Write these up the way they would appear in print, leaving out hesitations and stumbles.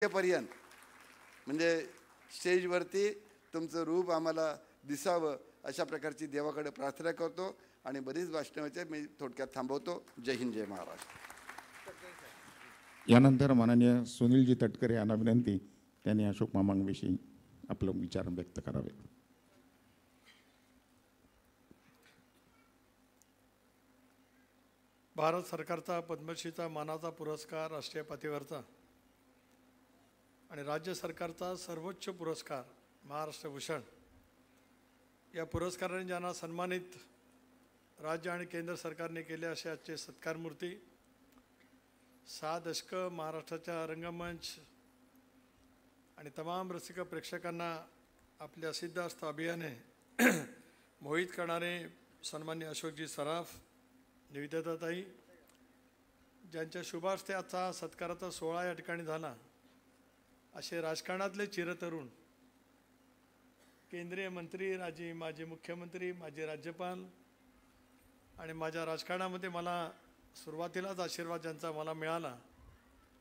पर्यंत म्हणजे स्टेजवरती तुमचं रूप आम्हाला दिसावं अशा प्रकारची देवाकडे प्रार्थना करतो आणि बरीच भाषणं होते. मी थोडक्यात थांबवतो. जय हिंद, जय महाराष्ट्र. यानंतर माननीय सुनीलजी तटकरे यांना विनंती, त्यांनी अशोक मामांविषयी आपलं विचार व्यक्त करावे. भारत सरकारचा पद्मश्रीचा मानाचा पुरस्कार, राष्ट्रीय पातळीवरचा आणि राज्य सरकारचा सर्वोच्च पुरस्कार महाराष्ट्र भूषण, या पुरस्काराने ज्यांना सन्मानित राज्य आणि केंद्र सरकारने केले असे आजचे सत्कारमूर्ती, 6 दशकं महाराष्ट्राच्या रंगमंच आणि तमाम रसिक प्रेक्षकांना आपल्या सिद्धार्थ अभियाने मोहित करणारे सन्मान्य अशोकजी सराफ, निवेदिताताई, ज्यांच्या शुभास्ते आजचा सत्काराचा सोहळा या ठिकाणी झाला, असे राजकारणातले चिरतरुण, केंद्रीय मंत्री, माजी मुख्यमंत्री, माजी राज्यपाल आणि माझ्या राजकारणामध्ये मला सुरुवातीलाच आशीर्वाद ज्यांचा मला मिळाला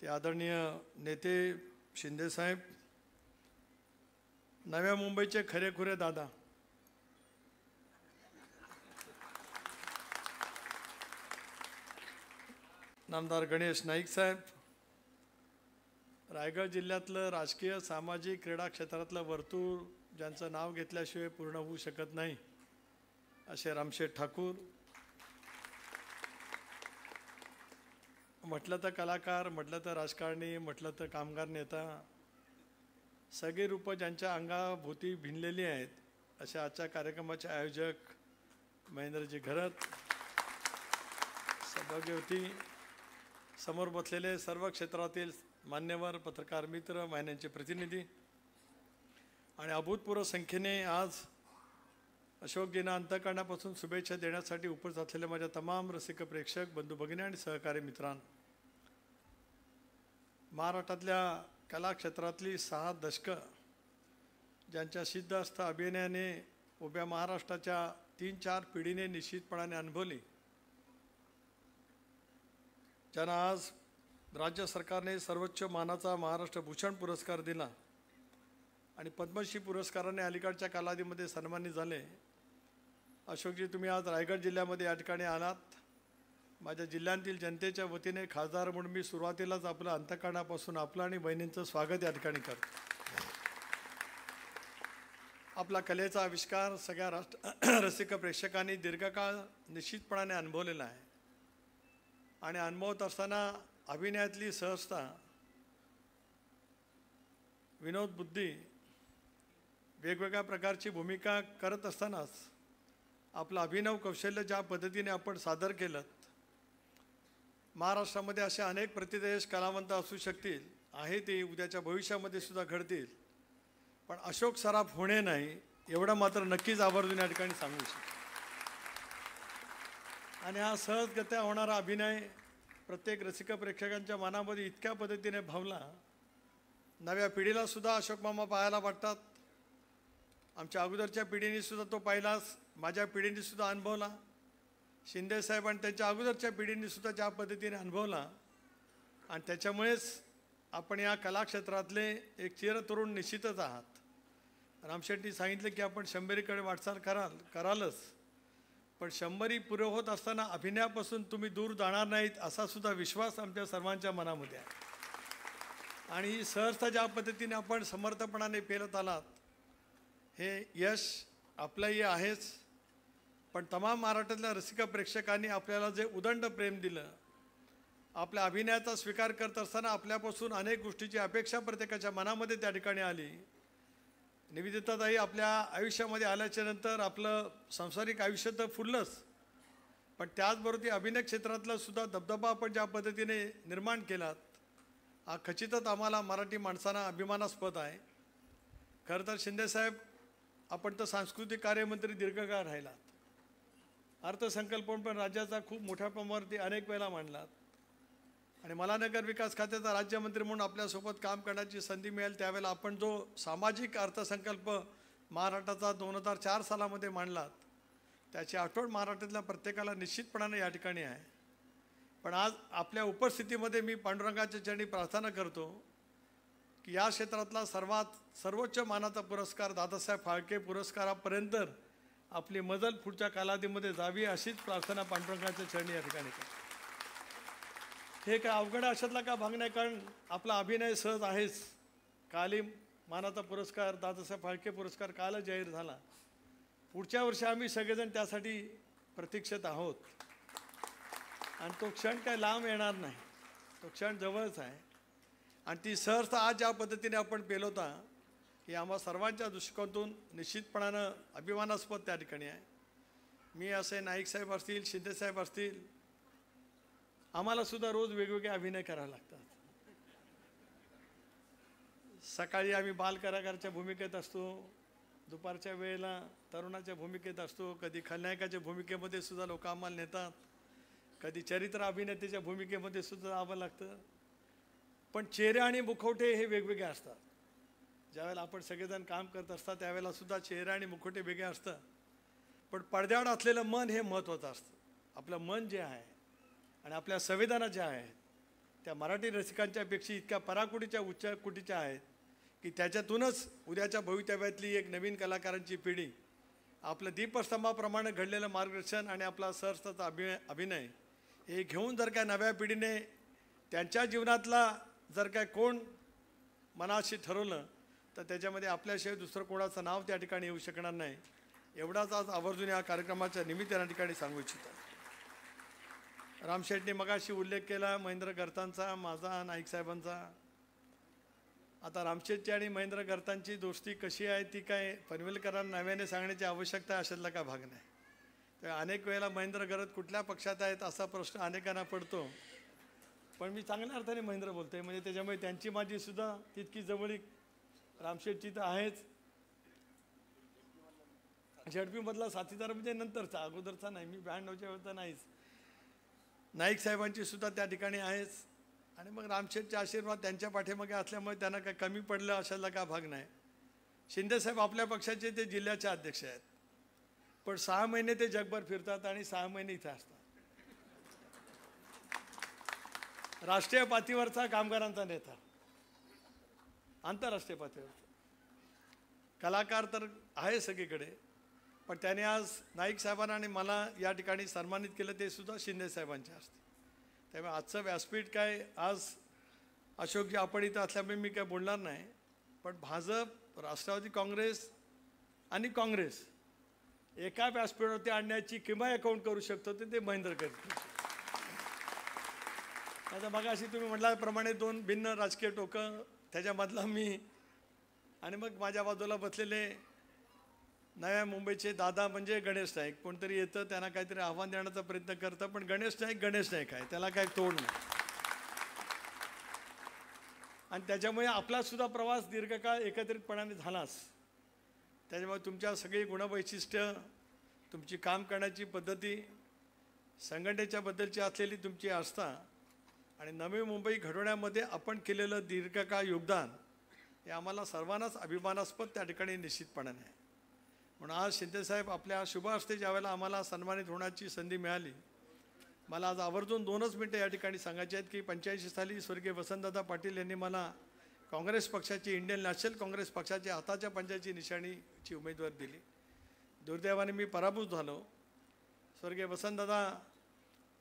ते आदरणीय नेते शिंदेसाहेब, नव्या मुंबईचे खरेखुरे दादा, नामदार गणेश नाईक साहेब, रायगड जिल्ह्यातलं राजकीय, सामाजिक, क्रीडा क्षेत्रातलं वर्तुळ ज्यांचं नाव घेतल्याशिवाय पूर्ण होऊ शकत नाही असे रामशेठ ठाकूर, म्हटलं तर कलाकार, म्हटलं तर राजकारणी, म्हटलं तर कामगार नेता, सगळी रूपं ज्यांच्या अंगाभोवती भिनलेली आहेत अशा आजच्या कार्यक्रमाचे आयोजक महेंद्रजी घरत, सौभाग्यवती, समोर बसलेले सर्व क्षेत्रातील मान्यवर, पत्रकार मित्र, वाहिन्यांचे प्रतिनिधी आणि अभूतपूर्व संख्येने आज अशोकजींना अंतःकरणापासून शुभेच्छा देण्यासाठी उपस्थित असलेले माझ्या तमाम रसिक प्रेक्षक बंधू भगिनी आणि सहकारी मित्रांनो, महाराष्ट्रातल्या कला क्षेत्रातली 6 दशकं ज्यांच्या सिद्धार्थ अभिनयाने उभ्या महाराष्ट्राच्या 3-4 पिढीने निश्चितपणाने अनुभवली, ज्यांना आज राज्य सरकारने सर्वोच्च मानाचा महाराष्ट्र भूषण पुरस्कार दिला आणि पद्मश्री पुरस्काराने अलीकडच्या कालावधीमध्ये सन्मानित झाले. अशोकजी, तुम्ही आज रायगड जिल्ह्यामध्ये या ठिकाणी आलात. माझ्या जिल्ह्यातील जनतेच्या वतीने खासदार म्हणून मी सुरुवातीलाच आपलं अंतःकरणापासून आपलं आणि बहिणींचं स्वागत या ठिकाणी करतो. आपला कलेचा आविष्कार सगळ्या रसिक प्रेक्षकांनी दीर्घकाळ निश्चितपणाने अनुभवलेला आहे आणि अनुभवत असताना अभिनयातली सहजता, विनोद बुद्धी, वेगवेगळ्या प्रकारची भूमिका करत असतानाच आपलं अभिनव कौशल्य ज्या पद्धतीने आपण सादर केलं, महाराष्ट्रामध्ये असे अनेक प्रतिदेश कलावंत असू शकतील, आहे ते उद्याच्या भविष्यामध्ये सुद्धा घडतील, पण अशोक सराफ होणे नाही एवढं मात्र नक्कीच आवर्जून या ठिकाणी सांगू शकतो. आणि हा सहजगत्या होणारा अभिनय प्रत्येक रसिक प्रेक्षकांच्या मनामध्ये इतक्या पद्धतीने भावला, नव्या पिढीला सुद्धा अशोक मामा पाहायला वाटतात. आमच्या अगोदरच्या पिढीने सुद्धा तो पाहिलाच, माझ्या पिढीने सुद्धा अनुभवला, शिंदेसाहेब आणि त्यांच्या अगोदरच्या पिढीने सुद्धा ज्या पद्धतीने अनुभवला आणि त्याच्यामुळेच आपण या कलाक्षेत्रातले एक चिरतरुण निश्चितच आहात. रामशेट्टी सांगितलं की आपण 100रीकडे वाटचाल करालच, पण 100री पुरे होत असताना अभिनयापासून तुम्ही दूर जाणार नाहीत असा सुद्धा विश्वास आमच्या सर्वांच्या मनामध्ये आहे. आणि ही सहजता ज्या पद्धतीने आपण समर्थपणाने पेलत आलात, हे यश आपलंही आहेच, पण तमाम महाराष्ट्रातल्या रसिक प्रेक्षकांनी आपल्याला जे उदंड प्रेम दिलं, आपल्या अभिनयाचा स्वीकार करत असताना आपल्यापासून अनेक गोष्टीची अपेक्षा प्रत्येकाच्या मनामध्ये त्या ठिकाणी आली. निवेदिताताई आपल्या आयुष्यामध्ये आल्याच्या नंतर आपलं सांसारिक आयुष्य तर फुललंच, पण त्याचबरोबर ती अभिनय क्षेत्रातला सुद्धा दबदबा आपण ज्या पद्धतीने निर्माण केलात, हा खचितच आम्हाला मराठी माणसांना अभिमानास्पद आहे. खरं तर शिंदेसाहेब, आपण तर सांस्कृतिक कार्यमंत्री दीर्घकाळ राहिलात, अर्थसंकल्प पण राज्याचा खूप मोठ्या प्रमाणावरती अनेक वेळा मांडलात आणि मला नगर विकास खात्याचा राज्यमंत्री म्हणून आपल्यासोबत काम करण्याची संधी मिळेल त्यावेळेला आपण जो सामाजिक अर्थसंकल्प महाराष्ट्राचा 2004 सालामध्ये मांडलात, त्याची आठवण महाराष्ट्रातल्या प्रत्येकाला निश्चितपणाने या ठिकाणी आहे. पण आज आपल्या उपस्थितीमध्ये मी पांडुरंगाच्या चरणी प्रार्थना करतो की या क्षेत्रातला सर्वोच्च मानाचा पुरस्कार दादासाहेब फाळके पुरस्कारापर्यंत आपली मजल पुढच्या कालावधीमध्ये जावी अशीच प्रार्थना पांडुरंगाच्या चरणी या ठिकाणी करतो. हे काय अवघड अशातला का भाग नाही, कारण आपला अभिनय सहज आहेच. काली मानाचा पुरस्कार दादासाहेब फाळके पुरस्कार कालच जाहीर झाला. पुढच्या वर्षी आम्ही सगळेजण त्यासाठी प्रतीक्षेत आहोत आणि तो क्षण काय लांब येणार नाही, तो क्षण जवळच आहे. आणि ती सहजता आज ज्या पद्धतीने आपण पेलवता ही आम्हा सर्वांच्या दृष्टिकोनातून निश्चितपणानं अभिमानास्पद त्या ठिकाणी आहे. मी असे नाईक साहेब असतील, शिंदेसाहेब असतील, आम्हाला सुद्धा रोज वेगवेगळे अभिनय करावे लागतात. सकाळी आम्ही बाल कलाकाराच्या भूमिकेत असतो, दुपारच्या वेळेला तरुणाच्या भूमिकेत असतो, कधी खलनायकाच्या भूमिकेमध्ये सुद्धा लोक आम्हाला नेतात, कधी चरित्र अभिनेत्याच्या भूमिकेमध्ये सुद्धा जावं लागतं. पण चेहरे आणि मुखवटे हे वेगवेगळे असतात. ज्यावेळेला आपण सगळेजण काम करत असतात त्यावेळेला सुद्धा चेहरे आणि मुखवटे वेगळे असतात. पण पडद्यावर असलेलं मन हे महत्त्वाचं असतं. आपलं मन जे आहे आणि आपल्या संवेदना ज्या आहेत त्या मराठी रसिकांच्यापेक्षा इतक्या पराकुटीच्या उच्च कुटीच्या आहेत की त्याच्यातूनच उद्याच्या भवितव्यातली एक नवीन कलाकारांची पिढी आपलं दीपस्तंभाप्रमाणे घडलेलं मार्गदर्शन आणि आपला सहजताचा अभिनय हे घेऊन जर काय नव्या पिढीने त्यांच्या जीवनातला जर काय कोण मनाशी ठरवलं तर त्याच्यामध्ये आपल्याशिवाय दुसरं कोणाचं नाव त्या ठिकाणी येऊ शकणार नाही. एवढाच आज आवर्जून या कार्यक्रमाच्या निमित्ताने या ठिकाणी सांगू इच्छितो. रामशेठने मगाशी उल्लेख केला महेंद्र गर्तांचा, माझा, नाईक साहेबांचा. आता रामशेठची आणि महेंद्र गर्तांची दोस्ती कशी आहे ती काय पनवेलकरांना नव्याने सांगण्याची आवश्यकता अशातला का भाग नाही. तर अनेक वेळेला महेंद्र गर्त कुठल्या पक्षात आहेत असा प्रश्न अनेकांना पडतो. पण मी चांगल्या अर्थाने महेंद्र बोलतोय, म्हणजे त्याच्यामुळे त्यांची माझी सुद्धा तितकी जवळीक रामशेठची तर आहेच. झडपीमधला साथीदार म्हणजे नंतरचा, अगोदरचा नाही. मी 92च्या वेळेचा नाहीच. नाईक साहेबांची सुद्धा त्या ठिकाणी आहेच. आणि मग रामशेठचे आशीर्वाद त्यांच्या पाठीमागे असल्यामुळे त्यांना काय कमी पडलं अशाला का भाग नाही. शिंदेसाहेब आपल्या पक्षाचे ते जिल्ह्याचे अध्यक्ष आहेत, पण 6 महिने ते जगभर फिरतात आणि 6 महिने इथे असतात. राष्ट्रीय पातळीवरचा कामगारांचा नेता, आंतरराष्ट्रीय पातळीवरचा कलाकार तर आहे सगळीकडे, पण त्याने आज नाईक साहेबांना आणि मला या ठिकाणी सन्मानित केलं ते सुद्धा शिंदे साहेबांच्या हस्ते. त्यामुळे आजचं व्यासपीठ काय आज अशोकजी आपण इथं असल्यामुळे मी काय बोलणार नाही, पण भाजप, राष्ट्रवादी काँग्रेस आणि काँग्रेस एका व्यासपीठावरती आणण्याची किंवा अकाउंट करू शकतो ते महेंद्र करतील. आता बघा अशी तुम्ही म्हटल्याप्रमाणे 2 भिन्न राजकीय टोकं, त्याच्यामधला मी आणि मग माझ्या बाजूला बसलेले नव्या मुंबईचे दादा म्हणजे गणेश नाईक. कोणतरी येतं त्यांना काहीतरी आव्हान देण्याचा प्रयत्न करतं, पण गणेश नाईक आहे, त्याला काही तोड नाही. आणि त्याच्यामुळे आपला सुद्धा प्रवास दीर्घकाळ एकत्रितपणाने झालाच. त्याच्यामुळे तुमच्या सगळी गुणवैशिष्ट्य, तुमची काम करण्याची पद्धती, संघटनेच्या बद्दलची असलेली तुमची आस्था आणि नवी मुंबई घडवण्यामध्ये आपण केलेलं दीर्घकाळ योगदान हे आम्हाला सर्वांनाच अभिमानास्पद त्या ठिकाणी निश्चितपणाने आहे. म्हणून आज शिंदेसाहेब आपल्या शुभ हस्ते ज्यावेळेला आम्हाला सन्मानित होण्याची संधी मिळाली, मला आज आवर्जून 2च मिनटं या ठिकाणी सांगायचे आहेत की 85 साली स्वर्गीय वसंतदादा पाटील यांनी मला काँग्रेस पक्षाची, इंडियन नॅशनल काँग्रेस पक्षाची हाताच्या पंजाची निशाणीची उमेदवारी दिली. दुर्दैवाने मी पराभूत झालो. स्वर्गीय वसंतदादा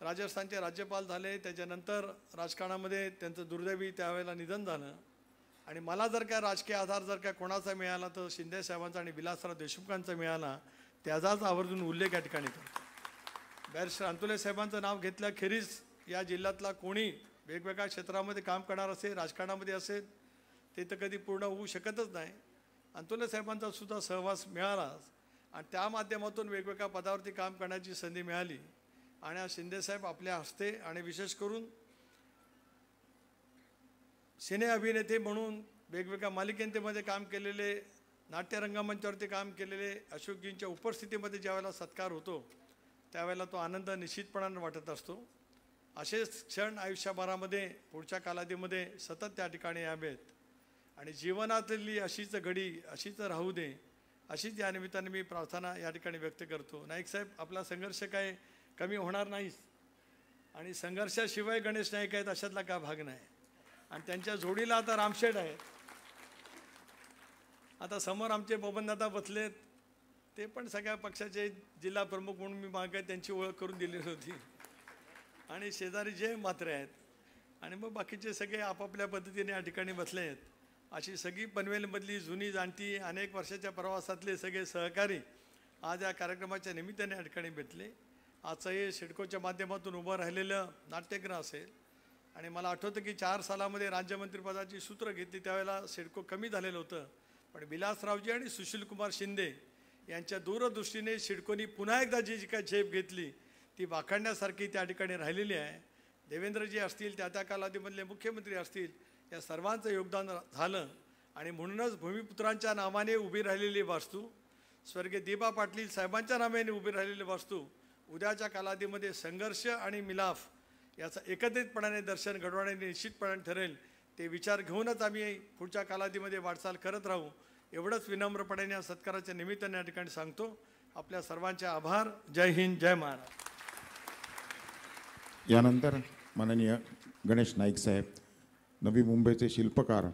राजस्थानचे राज्यपाल झाले, त्याच्यानंतर राजकारणामध्ये त्यांचं दुर्दैवी त्यावेळेला निधन झालं. आणि मला जर काय राजकीय आधार जर काय कोणाचा मिळाला तर शिंदे साहेबांचा आणि विलासराव देशमुखांचा मिळाला, त्याचाच आवर्जून उल्लेख या ठिकाणी करतो. बॅरिस्टर अंतुले साहेबांचं नाव घेतल्याखेरीज या जिल्ह्यातला कोणी वेगवेगळ्या क्षेत्रामध्ये काम करणार असेल, राजकारणामध्ये असेल, ते तर कधी पूर्ण होऊ शकतच नाही. अंतुले साहेबांचा सुद्धा सहवास मिळालाच आणि त्या माध्यमातून वेगवेगळ्या पदावरती काम करण्याची संधी मिळाली. आणि आज शिंदेसाहेब आपल्या हस्ते आणि विशेष करून सिने अभिनेते म्हणून वेगवेगळ्या मालिकेंमध्ये काम केलेले, नाट्य रंगमंचावरती काम केलेले अशोकजींच्या उपस्थितीमध्ये ज्यावेळेला सत्कार होतो त्यावेळेला तो आनंद निश्चितपणाने वाटत असतो. असेच क्षण आयुष्यभरामध्ये पुढच्या कालावधीमध्ये सतत त्या ठिकाणी यावेत आणि जीवनातली अशीच घडी अशीच राहू दे, अशीच या निमित्ताने मी प्रार्थना या ठिकाणी व्यक्त करतो. नाईक साहेब, आपला संघर्ष काय कमी होणार नाहीच आणि संघर्षाशिवाय गणेश नाईक आहेत अशातला का भाग नाही. आणि त्यांच्या जोडीला आता रामशेठ आहेत. आता समोर आमचे बबनदादा बसलेत, ते पण सगळ्या पक्षाचे जिल्हा प्रमुख म्हणून मी मागे त्यांची ओळख करून दिलेली होती. आणि शेजारी जे मात्रे आहेत आणि मग बाकीचे सगळे आपापल्या पद्धतीने या ठिकाणी बसले आहेत. अशी सगळी पनवेलमधली जुनी जाणती अनेक वर्षाच्या प्रवासातले सगळे सहकारी आज या कार्यक्रमाच्या निमित्ताने या ठिकाणी भेटले. आजचं हे सिडकोच्या माध्यमातून उभं राहिलेलं नाट्यगृह असेल. आणि मला आठवतं की 4 सालामध्ये राज्यमंत्रीपदाची सूत्र घेतली त्यावेळेला सिडको कमी झालेलं होतं. पण विलासरावजी आणि सुशीलकुमार शिंदे यांच्या दूरदृष्टीने सिडकोनी पुन्हा एकदा जी जी काय झेप घेतली ती वाखाणण्यासारखी त्या ठिकाणी राहिलेली आहे. देवेंद्रजी असतील, त्या कालावधीमधले मुख्यमंत्री असतील, या सर्वांचं योगदान झालं. आणि म्हणूनच भूमिपुत्रांच्या नावाने उभी राहिलेली वास्तू, स्वर्गीय दिबा पाटील साहेबांच्या नावाने उभी राहिलेली वास्तू उद्याच्या कालावधीमध्ये संघर्ष आणि मिलाफ याचं एकत्रितपणाने दर्शन घडवण्याने निश्चितपणे ठरेल. ते विचार घेऊनच आम्ही पुढच्या कालावधीमध्ये वाटचाल करत राहू एवढंच विनम्रपणे या सत्काराच्या निमित्ताने या ठिकाणी सांगतो. आपल्या सर्वांचे आभार. जय हिंद, जय महाराष्ट्र. यानंतर माननीय गणेश नाईक साहेब, नवी मुंबईचे शिल्पकार